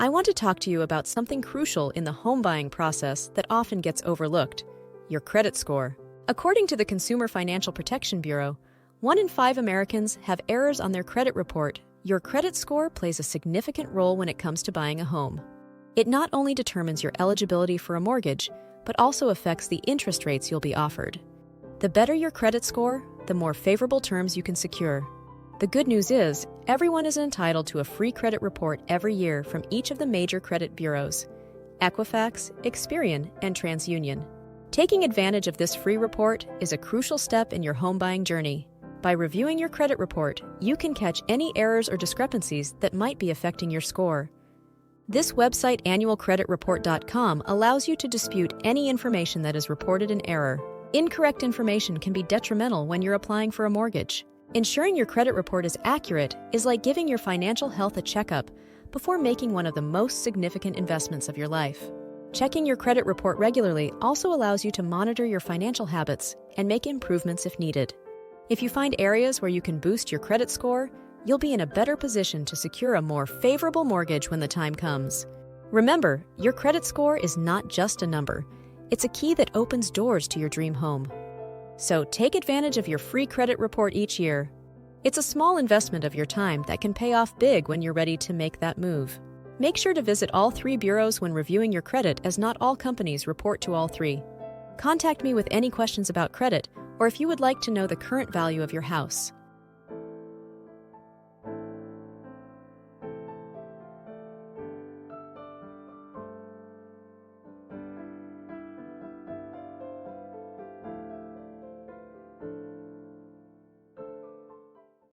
I want to talk to you about something crucial in the home buying process that often gets overlooked: your credit score. According to the Consumer Financial Protection Bureau, 1 in 5 Americans have errors on their credit report. Your credit score plays a significant role when it comes to buying a home. It not only determines your eligibility for a mortgage, but also affects the interest rates you'll be offered. The better your credit score, the more favorable terms you can secure. The good news is, everyone is entitled to a free credit report every year from each of the major credit bureaus: Equifax, Experian, and TransUnion. Taking advantage of this free report is a crucial step in your home buying journey. By reviewing your credit report, you can catch any errors or discrepancies that might be affecting your score. This website, annualcreditreport.com, allows you to dispute any information that is reported in error. Incorrect information can be detrimental when you're applying for a mortgage. Ensuring your credit report is accurate is like giving your financial health a checkup before making one of the most significant investments of your life. Checking your credit report regularly also allows you to monitor your financial habits and make improvements if needed. If you find areas where you can boost your credit score, you'll be in a better position to secure a more favorable mortgage when the time comes. Remember, your credit score is not just a number. It's a key that opens doors to your dream home. So take advantage of your free credit report each year. It's a small investment of your time that can pay off big when you're ready to make that move. Make sure to visit all 3 bureaus when reviewing your credit, as not all companies report to all 3. Contact me with any questions about credit, or if you would like to know the current value of your house.